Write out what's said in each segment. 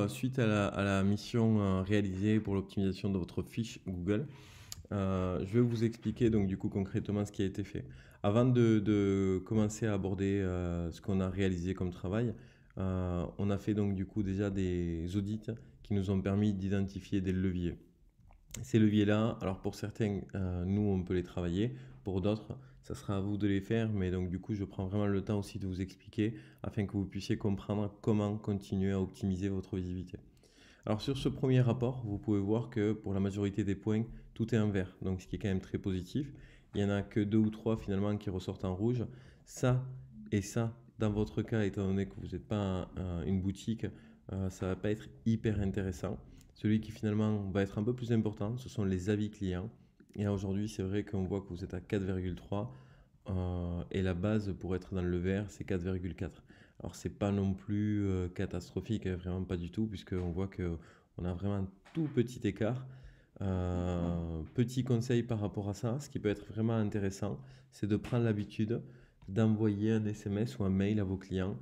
Suite à la mission réalisée pour l'optimisation de votre fiche Google, je vais vous expliquer donc du coup concrètement ce qui a été fait. Avant de commencer à aborder ce qu'on a réalisé comme travail, on a fait donc du coup déjà des audits qui nous ont permis d'identifier des leviers. Ces leviers-là, alors pour certains, nous, on peut les travailler. Pour d'autres, ça sera à vous de les faire. Mais donc, du coup, je prends vraiment le temps aussi de vous expliquer afin que vous puissiez comprendre comment continuer à optimiser votre visibilité. Alors, sur ce premier rapport, vous pouvez voir que pour la majorité des points, tout est en vert. Donc, ce qui est quand même très positif. Il n'y en a que 2 ou 3 finalement qui ressortent en rouge. Ça et ça, dans votre cas, étant donné que vous n'êtes pas une boutique, ça ne va pas être hyper intéressant. Celui qui finalement va être un peu plus important, ce sont les avis clients. Et aujourd'hui, c'est vrai qu'on voit que vous êtes à 4,3 et la base pour être dans le vert, c'est 4,4. Alors, c'est pas non plus catastrophique, hein, vraiment pas du tout, puisqu'on voit qu'on a vraiment un tout petit écart. Petit conseil par rapport à ça, ce qui peut être vraiment intéressant, c'est de prendre l'habitude d'envoyer un SMS ou un mail à vos clients.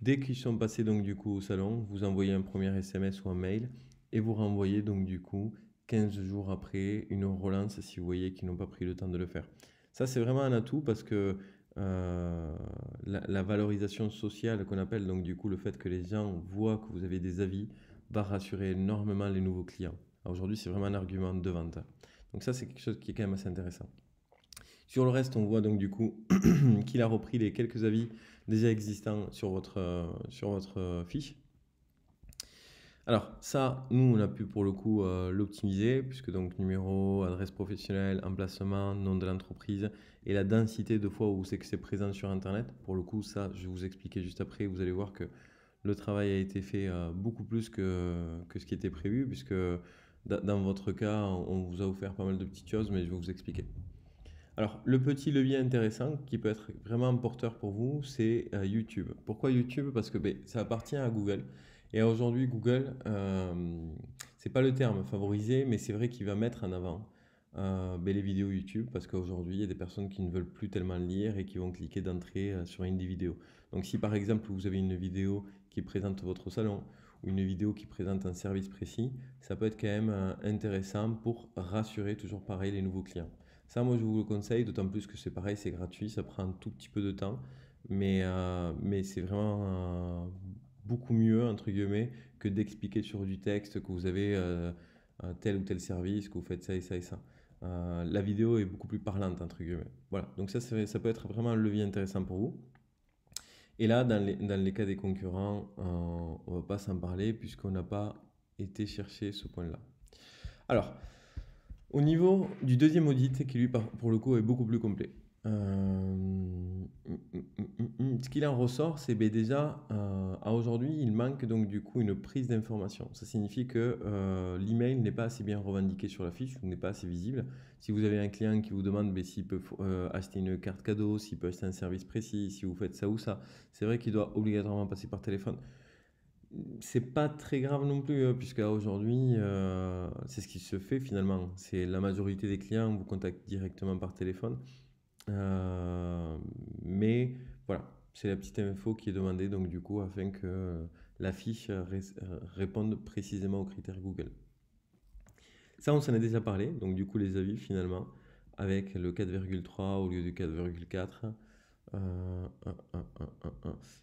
Dès qu'ils sont passés donc du coup au salon, vous envoyez un premier SMS ou un mail et vous renvoyez donc du coup 15 jours après une relance si vous voyez qu'ils n'ont pas pris le temps de le faire. Ça c'est vraiment un atout parce que la valorisation sociale qu'on appelle donc du coup le fait que les gens voient que vous avez des avis va rassurer énormément les nouveaux clients. Aujourd'hui c'est vraiment un argument de vente. Donc ça c'est quelque chose qui est quand même assez intéressant. Sur le reste, on voit donc du coup qu'il a repris les quelques avis déjà existants sur votre fiche. Alors ça, nous, on a pu pour le coup l'optimiser, puisque donc numéro, adresse professionnelle, emplacement, nom de l'entreprise et la densité de fois où c'est que c'est présent sur Internet. Pour le coup, ça, je vais vous expliquer juste après. Vous allez voir que le travail a été fait beaucoup plus que ce qui était prévu, puisque dans votre cas, on vous a offert pas mal de petites choses, mais je vais vous expliquer. Alors, le petit levier intéressant qui peut être vraiment porteur pour vous, c'est YouTube. Pourquoi YouTube? Parce que ça appartient à Google. Et aujourd'hui, Google, c'est pas le terme favorisé, mais c'est vrai qu'il va mettre en avant les vidéos YouTube parce qu'aujourd'hui, il y a des personnes qui ne veulent plus tellement lire et qui vont cliquer d'entrée sur une des vidéos. Donc, si par exemple, vous avez une vidéo qui présente votre salon ou une vidéo qui présente un service précis, ça peut être quand même intéressant pour rassurer toujours pareil les nouveaux clients. Ça, moi, je vous le conseille, d'autant plus que c'est pareil, c'est gratuit, ça prend un tout petit peu de temps, mais c'est vraiment beaucoup mieux, entre guillemets, que d'expliquer sur du texte que vous avez tel ou tel service, que vous faites ça et ça et ça. La vidéo est beaucoup plus parlante, entre guillemets. Voilà, donc ça peut être vraiment un levier intéressant pour vous. Et là, dans les cas des concurrents, on ne va pas s'en parler puisqu'on n'a pas été chercher ce point-là. Alors, au niveau du deuxième audit, qui lui, pour le coup, est beaucoup plus complet. Ce qu'il en ressort, c'est déjà, à aujourd'hui, il manque donc du coup une prise d'information. Ça signifie que l'email n'est pas assez bien revendiqué sur la fiche ou n'est pas assez visible. Si vous avez un client qui vous demande s'il peut acheter une carte cadeau, s'il peut acheter un service précis, si vous faites ça ou ça, c'est vrai qu'il doit obligatoirement passer par téléphone. C'est pas très grave non plus, puisque aujourd'hui, c'est ce qui se fait finalement. C'est la majorité des clients vous contactent directement par téléphone. Euh, mais voilà, c'est la petite info qui est demandée donc du coup afin que la fiche réponde précisément aux critères Google. Ça, on s'en a déjà parlé, donc du coup les avis finalement, avec le 4,3 au lieu du 4,4.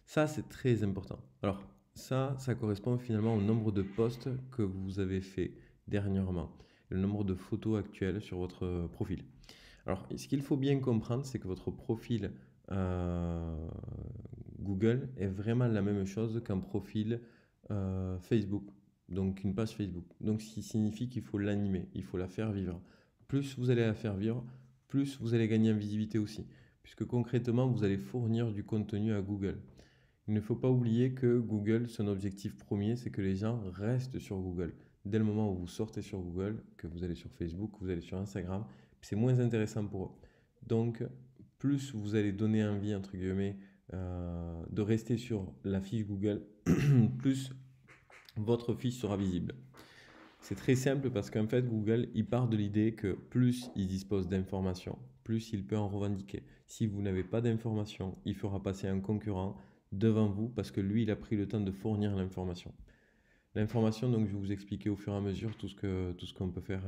Ça, c'est très important. Alors, ça correspond finalement au nombre de posts que vous avez fait dernièrement, le nombre de photos actuelles sur votre profil. Alors, ce qu'il faut bien comprendre, c'est que votre profil Google est vraiment la même chose qu'un profil Facebook, donc une page Facebook. Donc, ce qui signifie qu'il faut l'animer, il faut la faire vivre. Plus vous allez la faire vivre, plus vous allez gagner en visibilité aussi, puisque concrètement, vous allez fournir du contenu à Google. Il ne faut pas oublier que Google, son objectif premier, c'est que les gens restent sur Google. Dès le moment où vous sortez sur Google, que vous allez sur Facebook, que vous allez sur Instagram, c'est moins intéressant pour eux. Donc, plus vous allez donner envie, entre guillemets, de rester sur la fiche Google, plus votre fiche sera visible. C'est très simple parce qu'en fait, Google, il part de l'idée que plus il dispose d'informations, plus il peut en revendiquer. Si vous n'avez pas d'informations, il fera passer un concurrent devant vous parce que lui, il a pris le temps de fournir l'information. L'information, donc je vais vous expliquer au fur et à mesure tout ce qu'on peut faire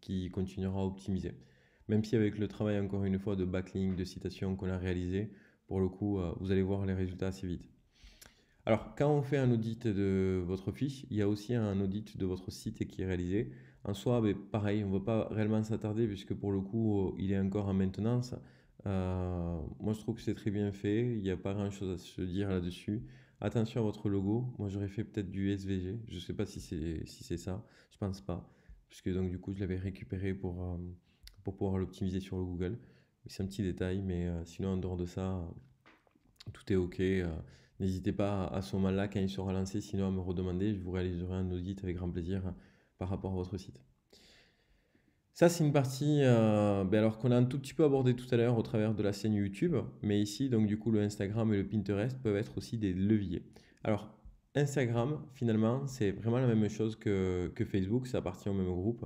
qui continuera à optimiser. Même si avec le travail, encore une fois, de backlink, de citation qu'on a réalisé, pour le coup, vous allez voir les résultats assez vite. Alors, quand on fait un audit de votre fiche, il y a aussi un audit de votre site qui est réalisé. En soi, ben, pareil, on ne va pas réellement s'attarder puisque pour le coup, il est encore en maintenance. Moi, je trouve que c'est très bien fait. Il n'y a pas grand-chose à se dire là-dessus. Attention à votre logo. Moi, j'aurais fait peut-être du SVG. Je ne sais pas si c'est ça. Je pense pas. Puisque donc, du coup, je l'avais récupéré pour pouvoir l'optimiser sur le Google. C'est un petit détail, mais sinon, en dehors de ça, tout est OK. N'hésitez pas à ce moment-là, quand il sera lancé, sinon à me redemander. Je vous réaliserai un audit avec grand plaisir par rapport à votre site. Ça, c'est une partie ben alors qu'on a un tout petit peu abordé tout à l'heure au travers de la chaîne YouTube. Mais ici, donc du coup, le Instagram et le Pinterest peuvent être aussi des leviers. Alors, Instagram, finalement, c'est vraiment la même chose que Facebook. Ça appartient au même groupe.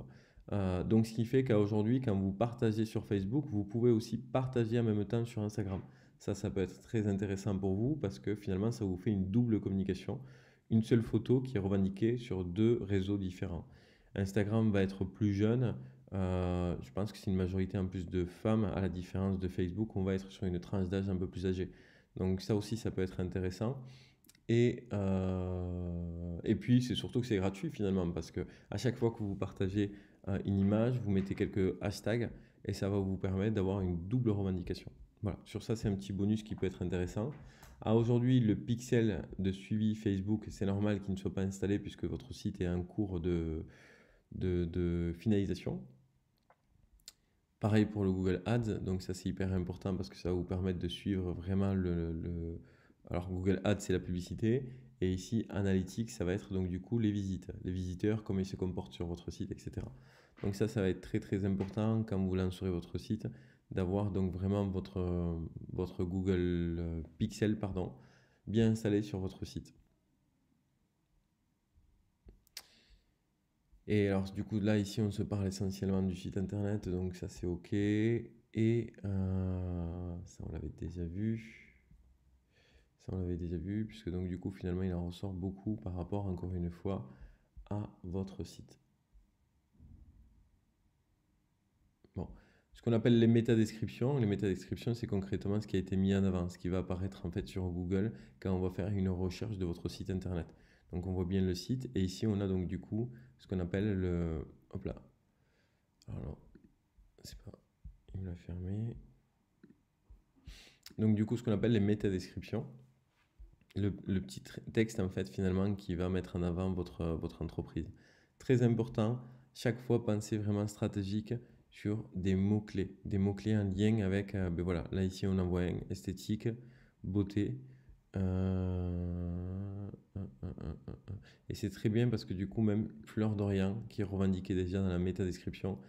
Donc, ce qui fait qu'aujourd'hui, quand vous partagez sur Facebook, vous pouvez aussi partager en même temps sur Instagram. Ça peut être très intéressant pour vous parce que finalement, ça vous fait une double communication. Une seule photo qui est revendiquée sur deux réseaux différents. Instagram va être plus jeune. Je pense que c'est une majorité en plus de femmes, à la différence de Facebook, on va être sur une tranche d'âge un peu plus âgée. Donc ça aussi, ça peut être intéressant. Et puis, c'est surtout que c'est gratuit finalement, parce que à chaque fois que vous partagez une image, vous mettez quelques hashtags et ça va vous permettre d'avoir une double revendication. Voilà, sur ça, c'est un petit bonus qui peut être intéressant. Aujourd'hui, le pixel de suivi Facebook, c'est normal qu'il ne soit pas installé puisque votre site est en cours de finalisation. Pareil pour le Google Ads, donc ça c'est hyper important parce que ça va vous permettre de suivre vraiment Alors Google Ads c'est la publicité et ici Analytics ça va être donc du coup les visites, les visiteurs, comment ils se comportent sur votre site, etc. Donc ça va être très très important quand vous lancerez votre site d'avoir donc vraiment votre Google Pixel pardon, bien installé sur votre site. Et alors, du coup, là, ici, on se parle essentiellement du site internet, donc ça, c'est OK. Et ça, on l'avait déjà vu. Ça, on l'avait déjà vu, puisque donc, du coup, finalement, il en ressort beaucoup par rapport, encore une fois, à votre site. Bon. Ce qu'on appelle les métadescriptions. Les métadescriptions, c'est concrètement ce qui a été mis en avant, ce qui va apparaître en fait sur Google quand on va faire une recherche de votre site internet. Donc, on voit bien le site. Et ici, on a donc, du coup, ce qu'on appelle le... Hop là. Alors, c'est pas... Il me l'a fermé. Donc du coup, ce qu'on appelle les métadescriptions, le petit texte en fait finalement qui va mettre en avant votre entreprise. Très important, chaque fois pensez vraiment stratégique sur des mots-clés en lien avec, ben voilà, là ici on envoie un esthétique, beauté, et c'est très bien parce que du coup même Fleur d'Orient qui est revendiquée déjà dans la métadescription,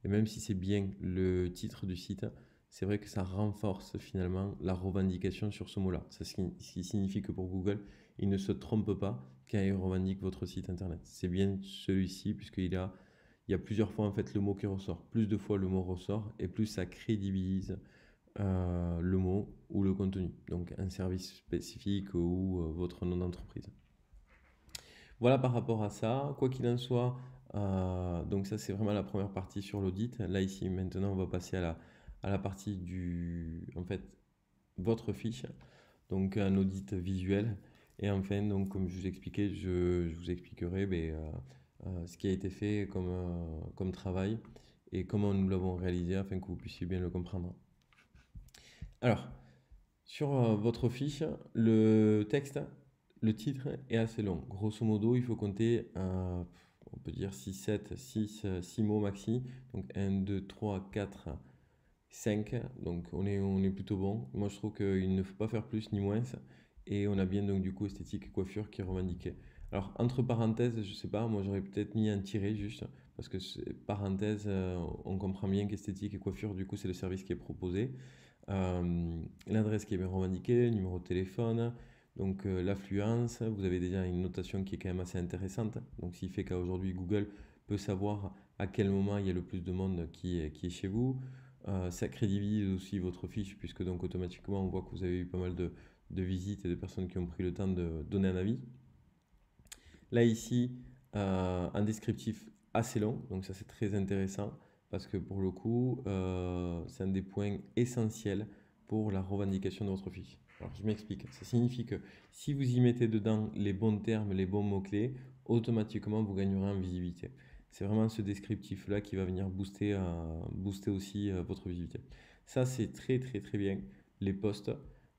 et même si c'est bien le titre du site, c'est vrai que ça renforce finalement la revendication sur ce mot-là. Ce qui signifie que pour Google, il ne se trompe pas quand il revendique votre site internet. C'est bien celui-ci puisqu'il il y a plusieurs fois en fait le mot qui ressort. Plus de fois le mot ressort et plus ça crédibilise le mot ou le contenu. Donc un service spécifique ou votre nom d'entreprise. Voilà par rapport à ça. Quoi qu'il en soit, donc ça c'est vraiment la première partie sur l'audit. Là ici maintenant on va passer à la partie en fait, votre fiche. Donc un audit visuel. Et enfin, donc, comme je vous expliquais, je vous expliquerai ce qui a été fait comme travail et comment nous l'avons réalisé afin que vous puissiez bien le comprendre. Alors, sur votre fiche, le texte, le titre est assez long. Grosso modo, il faut compter, on peut dire 6, 7, 6 mots maxi. Donc 1, 2, 3, 4, 5. Donc on est plutôt bon. Moi, je trouve qu'il ne faut pas faire plus ni moins. Et on a bien donc du coup esthétique et coiffure qui est revendiqué. Alors entre parenthèses, je sais pas, moi j'aurais peut-être mis un tiret juste. Parce que parenthèse, on comprend bien qu'esthétique et coiffure, du coup, c'est le service qui est proposé. L'adresse qui est bien revendiquée, le numéro de téléphone, donc l'affluence, vous avez déjà une notation qui est quand même assez intéressante. Donc, ce qui fait qu'aujourd'hui, Google peut savoir à quel moment il y a le plus de monde qui est chez vous. Ça crédibilise aussi votre fiche, puisque donc automatiquement, on voit que vous avez eu pas mal de visites et de personnes qui ont pris le temps de donner un avis. Là, ici, un descriptif assez long, donc ça c'est très intéressant parce que pour le coup, c'est un des points essentiels pour la revendication de votre fiche. Alors, je m'explique. Ça signifie que si vous y mettez dedans les bons termes, les bons mots-clés, automatiquement, vous gagnerez en visibilité. C'est vraiment ce descriptif-là qui va venir booster aussi votre visibilité. Ça, c'est très, très, très bien. Les posts.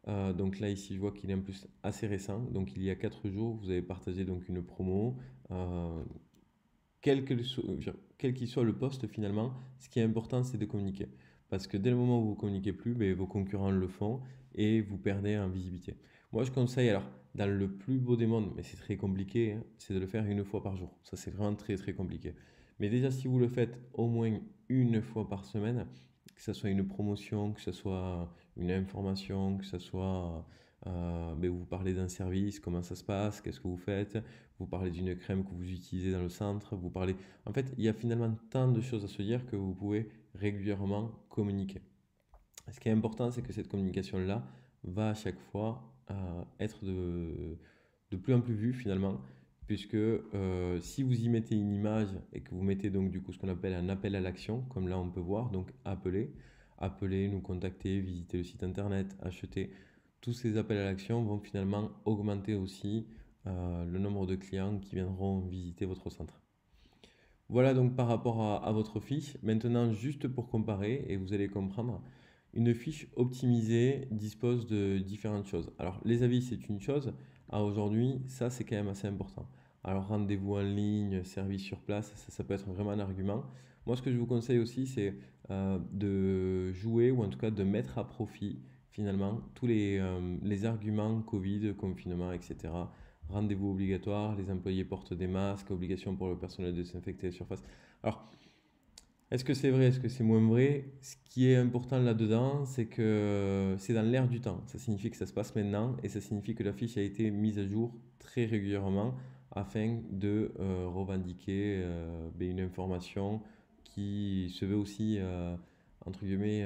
Donc là, ici, je vois qu'il est en plus assez récent. Donc, il y a 4 jours, vous avez partagé donc une promo. Quel qu'il soit le poste, finalement, ce qui est important, c'est de communiquer. Parce que dès le moment où vous ne communiquez plus, ben, vos concurrents le font et vous perdez en visibilité. Moi, je conseille, alors, dans le plus beau des mondes, mais c'est très compliqué, hein, c'est de le faire une fois par jour. Ça, c'est vraiment très, très compliqué. Mais déjà, si vous le faites au moins une fois par semaine, que ce soit une promotion, que ce soit une information, que ce soit ben, vous parlez d'un service, comment ça se passe, qu'est-ce que vous faites, vous parlez d'une crème que vous utilisez dans le centre, vous parlez... En fait, il y a finalement tant de choses à se dire que vous pouvez régulièrement communiquer. Ce qui est important, c'est que cette communication-là va à chaque fois être de plus en plus vue finalement, puisque si vous y mettez une image et que vous mettez donc du coup ce qu'on appelle un appel à l'action, comme là on peut voir, donc appeler, nous contacter, visiter le site internet, acheter, tous ces appels à l'action vont finalement augmenter aussi le nombre de clients qui viendront visiter votre centre. Voilà donc par rapport à votre fiche. Maintenant, juste pour comparer, et vous allez comprendre, une fiche optimisée dispose de différentes choses. Alors, les avis, c'est une chose. À aujourd'hui, ça, c'est quand même assez important. Alors, rendez-vous en ligne, service sur place, ça peut être vraiment un argument. Moi, ce que je vous conseille aussi, c'est de jouer ou en tout cas de mettre à profit finalement tous les arguments Covid, confinement, etc. Rendez-vous obligatoire, les employés portent des masques, obligation pour le personnel de désinfecter les surfaces. Alors, est-ce que c'est vrai, est-ce que c'est moins vrai? Ce qui est important là-dedans, c'est que c'est dans l'air du temps. Ça signifie que ça se passe maintenant et ça signifie que la fiche a été mise à jour très régulièrement afin de revendiquer ben, une information qui se veut aussi, entre guillemets,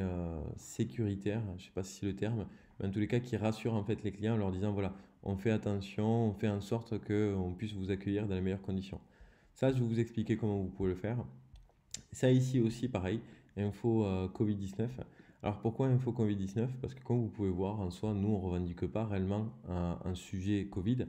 sécuritaire. Je ne sais pas si c'est le terme, mais en tous les cas, qui rassure en fait les clients en leur disant, voilà, on fait attention, on fait en sorte qu'on puisse vous accueillir dans les meilleures conditions. Ça, je vais vous expliquer comment vous pouvez le faire. Ça ici aussi, pareil, info Covid-19. Alors pourquoi info Covid-19? Parce que comme vous pouvez voir, en soi, nous, on ne revendique pas réellement un sujet Covid.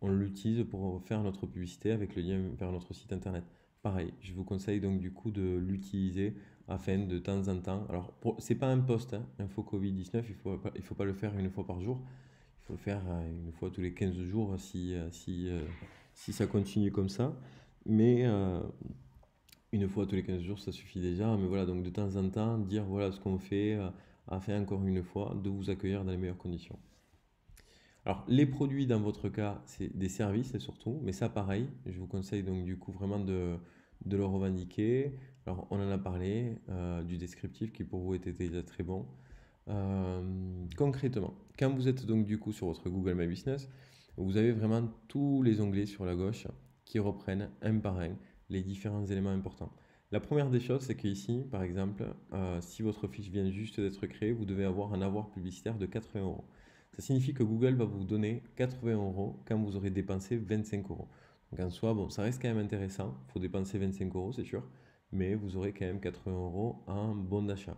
On l'utilise pour faire notre publicité avec le lien vers notre site internet. Pareil, je vous conseille donc du coup de l'utiliser afin de temps en temps. Alors, c'est pas un post, hein, info Covid-19, il faut pas le faire une fois par jour. Il faut le faire une fois tous les 15 jours si ça continue comme ça. Mais une fois tous les 15 jours, ça suffit déjà. Mais voilà, donc de temps en temps, dire voilà ce qu'on fait, afin encore une fois de vous accueillir dans les meilleures conditions. Alors, les produits dans votre cas, c'est des services surtout, mais ça pareil, je vous conseille donc du coup vraiment de le revendiquer. Alors, on en a parlé du descriptif qui pour vous était déjà très bon. Concrètement, quand vous êtes donc du coup sur votre Google My Business, vous avez vraiment tous les onglets sur la gauche qui reprennent un par un les différents éléments importants. La première des choses, c'est qu'ici, par exemple, si votre fiche vient juste d'être créée, vous devez avoir un avoir publicitaire de 80 euros. Ça signifie que Google va vous donner 80 euros quand vous aurez dépensé 25 euros. Donc en soi, bon, ça reste quand même intéressant. Il faut dépenser 25 euros, c'est sûr, mais vous aurez quand même 80 euros en bon d'achat.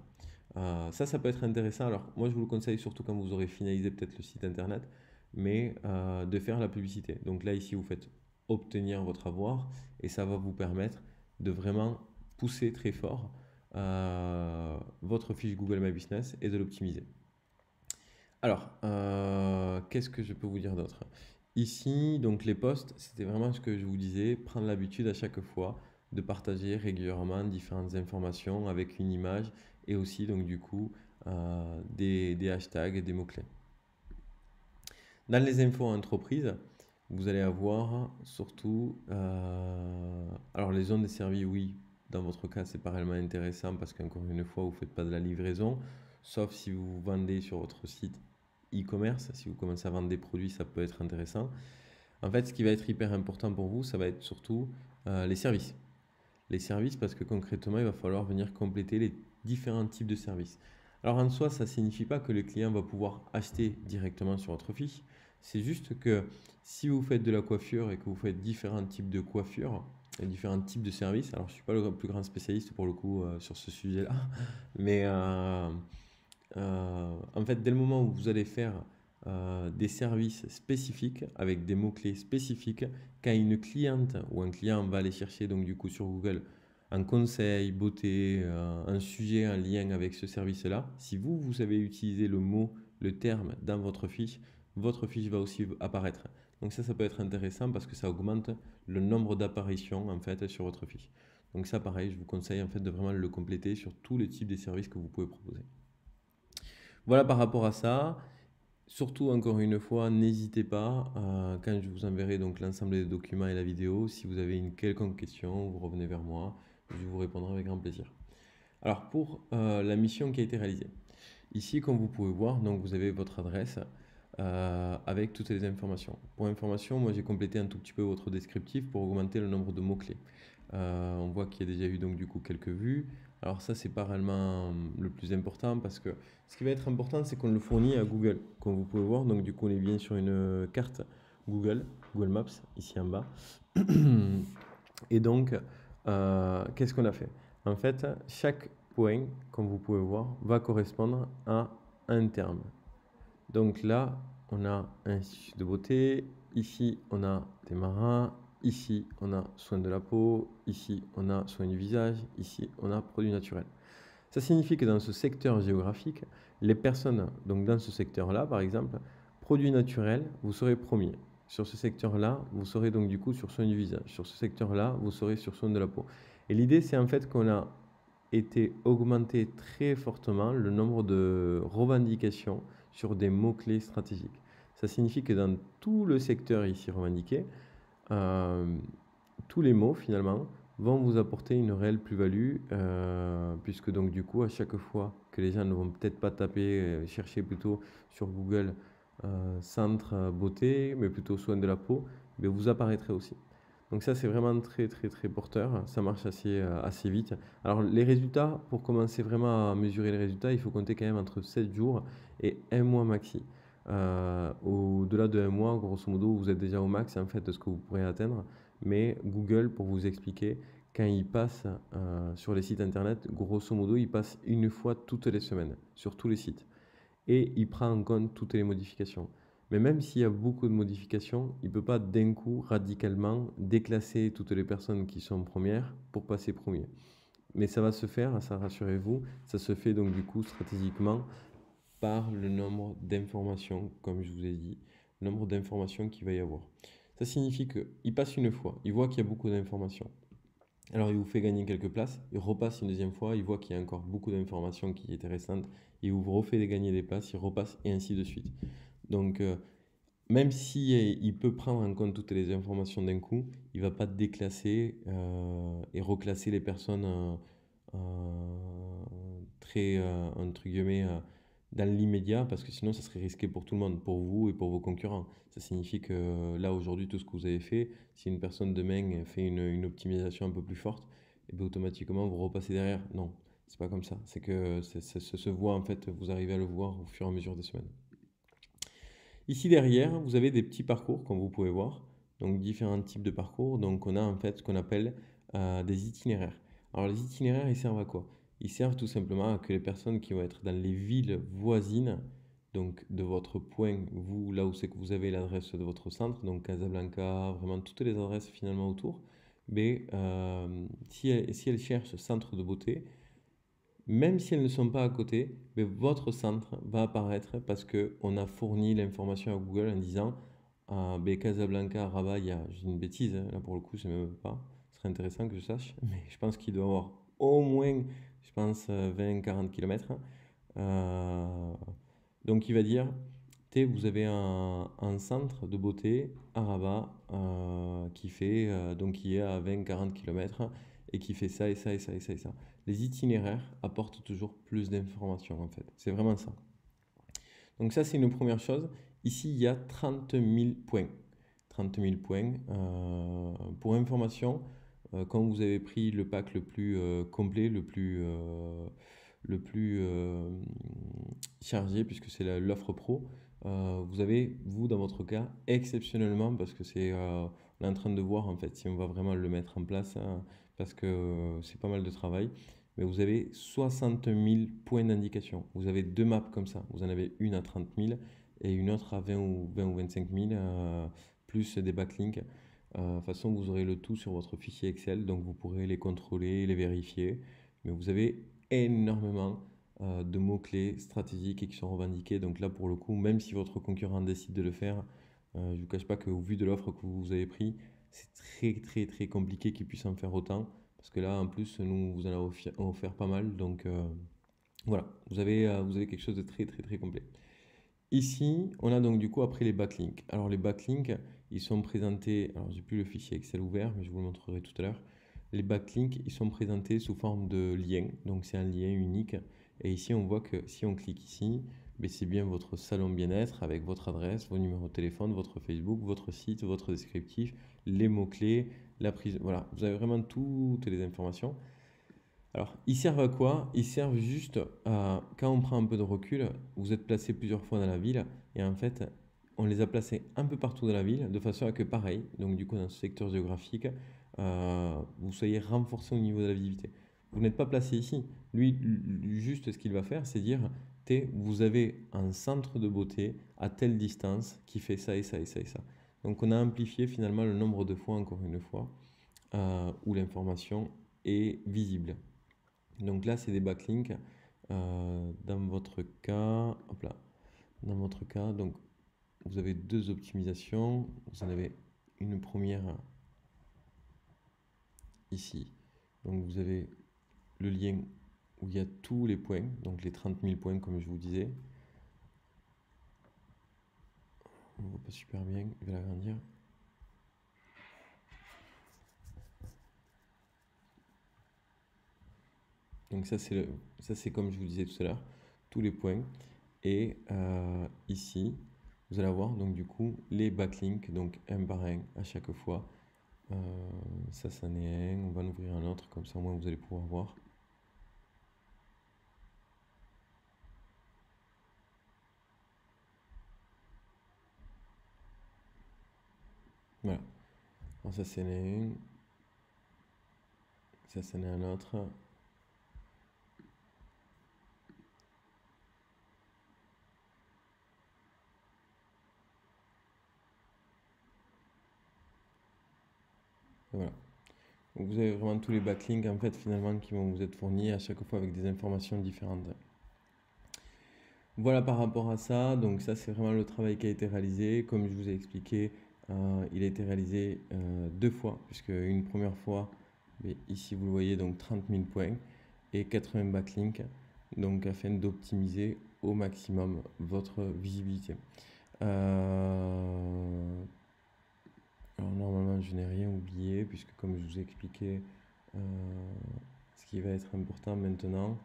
Ça peut être intéressant. Alors, moi, je vous le conseille surtout quand vous aurez finalisé peut-être le site internet, mais de faire la publicité. Donc là, ici, vous faites obtenir votre avoir et ça va vous permettre de vraiment pousser très fort votre fiche Google My Business et de l'optimiser. Alors, qu'est-ce que je peux vous dire d'autre? Ici, donc les posts, c'était vraiment ce que je vous disais, prendre l'habitude à chaque fois de partager régulièrement différentes informations avec une image et aussi donc du coup des hashtags, des mots-clés. Dans les infos entreprises, vous allez avoir surtout, alors les zones desservies, oui, dans votre cas, c'est pas réellement intéressant parce qu'encore une fois, vous ne faites pas de la livraison, sauf si vous vendez sur votre site e-commerce, si vous commencez à vendre des produits, ça peut être intéressant. En fait, ce qui va être hyper important pour vous, ça va être surtout les services. Les services, parce que concrètement, il va falloir venir compléter les différents types de services. Alors en soi, ça ne signifie pas que le client va pouvoir acheter directement sur votre fiche. C'est juste que si vous faites de la coiffure et que vous faites différents types de coiffure et différents types de services, alors je ne suis pas le plus grand spécialiste pour le coup sur ce sujet-là, mais en fait, dès le moment où vous allez faire des services spécifiques avec des mots-clés spécifiques, quand une cliente ou un client va aller chercher donc du coup sur Google un conseil, beauté, un sujet en lien avec ce service-là, si vous savez utiliser le mot, le terme dans votre fiche va aussi apparaître. Donc ça peut être intéressant parce que ça augmente le nombre d'apparitions en fait sur votre fiche. Donc ça, pareil, je vous conseille en fait de vraiment le compléter sur tous les types de services que vous pouvez proposer. Voilà par rapport à ça. Surtout, encore une fois, n'hésitez pas, quand je vous enverrai donc l'ensemble des documents et la vidéo, si vous avez une quelconque question, vous revenez vers moi, je vous répondrai avec grand plaisir. Alors pour la mission qui a été réalisée, ici comme vous pouvez voir, donc vous avez votre adresse avec toutes les informations. Pour information, moi j'ai complété un tout petit peu votre descriptif pour augmenter le nombre de mots-clés. On voit qu'il y a déjà eu donc du coup quelques vues. Alors ça c'est pas réellement le plus important parce que ce qui va être important c'est qu'on le fournit à Google. Comme vous pouvez voir, donc du coup on est bien sur une carte Google Maps ici en bas. Et donc qu'est-ce qu'on a fait? En fait, chaque point, comme vous pouvez voir, va correspondre à un terme. Donc là, on a un institut de beauté, ici on a démarat, ici on a soin de la peau, ici on a soin du visage, ici on a produits naturels. Ça signifie que dans ce secteur géographique, les personnes, donc dans ce secteur-là par exemple, produits naturels, vous serez premier. Sur ce secteur-là, vous serez donc du coup sur soin du visage. Sur ce secteur-là, vous serez sur soin de la peau. Et l'idée, c'est en fait qu'on a été augmenté très fortement le nombre de revendications sur des mots-clés stratégiques. Ça signifie que dans tout le secteur ici revendiqué, tous les mots finalement vont vous apporter une réelle plus-value, puisque donc du coup à chaque fois que les gens ne vont peut-être pas taper, chercher plutôt sur Google centre beauté, mais plutôt soin de la peau, mais vous apparaîtrez aussi. Donc ça c'est vraiment très très très porteur, ça marche assez vite. Alors les résultats, pour commencer vraiment à mesurer les résultats, il faut compter quand même entre 7 jours et 1 mois maxi. Au-delà de 1 mois, grosso modo, vous êtes déjà au max en fait de ce que vous pourrez atteindre. Mais Google, pour vous expliquer, quand il passe sur les sites internet, grosso modo, il passe une fois toutes les semaines sur tous les sites. Et il prend en compte toutes les modifications. Mais même s'il y a beaucoup de modifications, il ne peut pas d'un coup radicalement déclasser toutes les personnes qui sont premières pour passer premier. Mais ça va se faire, ça rassurez-vous, ça se fait donc du coup stratégiquement par le nombre d'informations, comme je vous ai dit, le nombre d'informations qu'il va y avoir. Ça signifie qu'il passe une fois, il voit qu'il y a beaucoup d'informations. Alors il vous fait gagner quelques places, il repasse une deuxième fois, il voit qu'il y a encore beaucoup d'informations qui étaient récentes, il vous refait gagner des places, il repasse et ainsi de suite. Donc même si il peut prendre en compte toutes les informations d'un coup, il ne va pas déclasser et reclasser les personnes très, entre guillemets, dans l'immédiat, parce que sinon ça serait risqué pour tout le monde, pour vous et pour vos concurrents. Ça signifie que là aujourd'hui, tout ce que vous avez fait, si une personne demain fait une optimisation un peu plus forte, et bien automatiquement vous repassez derrière. Non, c'est pas comme ça. C'est que ça se voit en fait, vous arrivez à le voir au fur et à mesure des semaines. Ici derrière, vous avez des petits parcours, comme vous pouvez voir. Donc différents types de parcours. Donc on a en fait ce qu'on appelle des itinéraires. Alors les itinéraires, ils servent à quoi? Ils servent tout simplement à que les personnes qui vont être dans les villes voisines, donc de votre point, vous, là où c'est que vous avez l'adresse de votre centre, donc Casablanca, vraiment toutes les adresses finalement autour, mais si elles cherchent centre de beauté, même si elles ne sont pas à côté, mais votre centre va apparaître parce qu'on a fourni l'information à Google en disant Casablanca, Rabat, il y a, j'ai une bêtise, hein, là pour le coup, je ne sais même pas. Ce serait intéressant que je sache, mais je pense qu'il doit y avoir au moins, je pense, 20-40 km. Donc il va dire vous avez un centre de beauté à Rabat qui fait donc qui est à 20-40 km et qui fait ça et ça et ça et ça et ça. Les itinéraires apportent toujours plus d'informations en fait. C'est vraiment ça. Donc ça c'est une première chose. Ici il y a 30 000 points. 30 000 points. Pour information, quand vous avez pris le pack le plus complet, le plus chargé, puisque c'est l'offre pro, Vous avez, vous, dans votre cas, exceptionnellement, parce que on est en train de voir en fait si on va vraiment le mettre en place, hein, parce que c'est pas mal de travail, mais vous avez 60 000 points d'indication. Vous avez deux maps comme ça. Vous en avez une à 30 000 et une autre à 20 ou 25 000, plus des backlinks. De toute façon, vous aurez le tout sur votre fichier Excel, donc vous pourrez les contrôler, les vérifier. Mais vous avez énormément de mots-clés stratégiques et qui sont revendiqués. Donc là, pour le coup, même si votre concurrent décide de le faire, je ne vous cache pas qu'au vu de l'offre que vous avez pris, c'est très très très compliqué qu'ils puissent en faire autant. Parce que là, en plus, nous, vous en avons offert pas mal. Donc voilà, vous avez quelque chose de très très très complet. Ici, on a donc du coup après les backlinks. Alors les backlinks, ils sont présentés, alors j'ai plus le fichier Excel ouvert, mais je vous le montrerai tout à l'heure. Les backlinks, ils sont présentés sous forme de lien, donc c'est un lien unique. Et ici, on voit que si on clique ici, ben, c'est bien votre salon bien-être avec votre adresse, vos numéros de téléphone, votre Facebook, votre site, votre descriptif, les mots-clés, la prise. Voilà, vous avez vraiment toutes les informations. Alors, ils servent à quoi? Ils servent juste à, quand on prend un peu de recul, vous êtes placé plusieurs fois dans la ville et en fait, on les a placés un peu partout dans la ville de façon à que pareil, donc du coup dans ce secteur géographique, vous soyez renforcé au niveau de la visibilité. Vous n'êtes pas placé ici. Juste ce qu'il va faire, c'est dire, vous avez un centre de beauté à telle distance qui fait ça et ça et ça et ça. Donc on a amplifié finalement le nombre de fois, encore une fois, où l'information est visible. Donc là, c'est des backlinks. Dans votre cas, hop là, dans votre cas, donc vous avez deux optimisations. Vous en avez une première ici. Donc vous avez le lien où il y a tous les points, donc les 30 000 points comme je vous disais. On ne voit pas super bien, je vais l'agrandir. Donc ça c'est comme je vous disais tout à l'heure, tous les points. Et ici, vous allez avoir donc du coup les backlinks, donc un par un à chaque fois. Ça, c'en est un. On va en ouvrir un autre, comme ça au moins vous allez pouvoir voir. Voilà. Alors ça, c'en est un. Ça, c'en est un autre. Et voilà. Donc vous avez vraiment tous les backlinks en fait finalement qui vont vous être fournis à chaque fois avec des informations différentes. Voilà par rapport à ça, donc ça c'est vraiment le travail qui a été réalisé. Comme je vous ai expliqué, il a été réalisé deux fois, puisque une première fois, mais ici vous le voyez, donc 30 000 points et 80 backlinks, donc afin d'optimiser au maximum votre visibilité. Alors normalement je n'ai rien oublié, puisque comme je vous ai expliqué, ce qui va être important maintenant,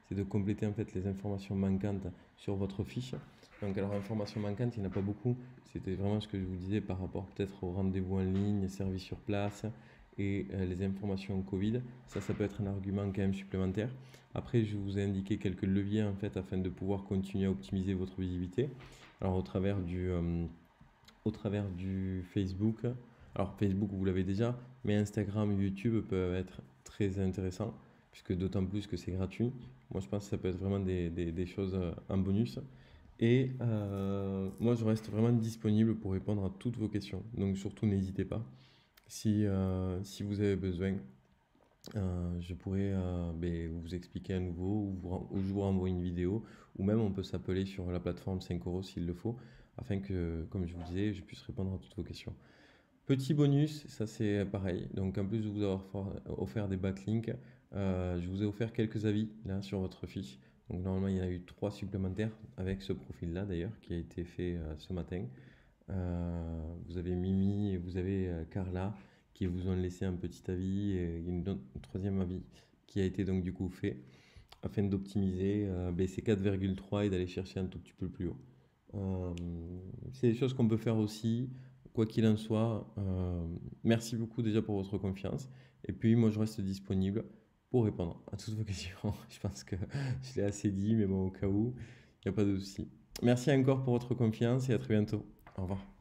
c'est de compléter en fait les informations manquantes sur votre fiche. Donc alors informations manquantes, il n'y en a pas beaucoup. C'était vraiment ce que je vous disais par rapport peut-être au rendez-vous en ligne, service sur place et les informations Covid. Ça peut être un argument quand même supplémentaire. Après, je vous ai indiqué quelques leviers en fait afin de pouvoir continuer à optimiser votre visibilité. Alors au travers du Facebook. Alors Facebook, vous l'avez déjà, mais Instagram, YouTube peuvent être très intéressants, puisque d'autant plus que c'est gratuit. Moi, je pense que ça peut être vraiment des choses en bonus. Et moi, je reste vraiment disponible pour répondre à toutes vos questions. Donc surtout, n'hésitez pas. Si vous avez besoin, je pourrais vous expliquer à nouveau, ou je vous renvoie une vidéo, ou même on peut s'appeler sur la plateforme 5 euros s'il le faut, afin que, comme je vous disais, je puisse répondre à toutes vos questions. Petit bonus, ça c'est pareil. Donc en plus de vous avoir offert des backlinks, je vous ai offert quelques avis là sur votre fiche. Donc normalement il y en a eu 3 supplémentaires avec ce profil-là d'ailleurs qui a été fait ce matin. Vous avez Mimi et vous avez Carla qui vous ont laissé un petit avis et un troisième avis qui a été donc du coup fait afin d'optimiser ces 4,3 et d'aller chercher un tout petit peu plus haut. C'est des choses qu'on peut faire aussi, quoi qu'il en soit. Merci beaucoup déjà pour votre confiance. Et puis moi je reste disponible pour répondre à toutes vos questions. Je pense que je l'ai assez dit, mais bon, au cas où, il n'y a pas de souci. Merci encore pour votre confiance et à très bientôt. Au revoir.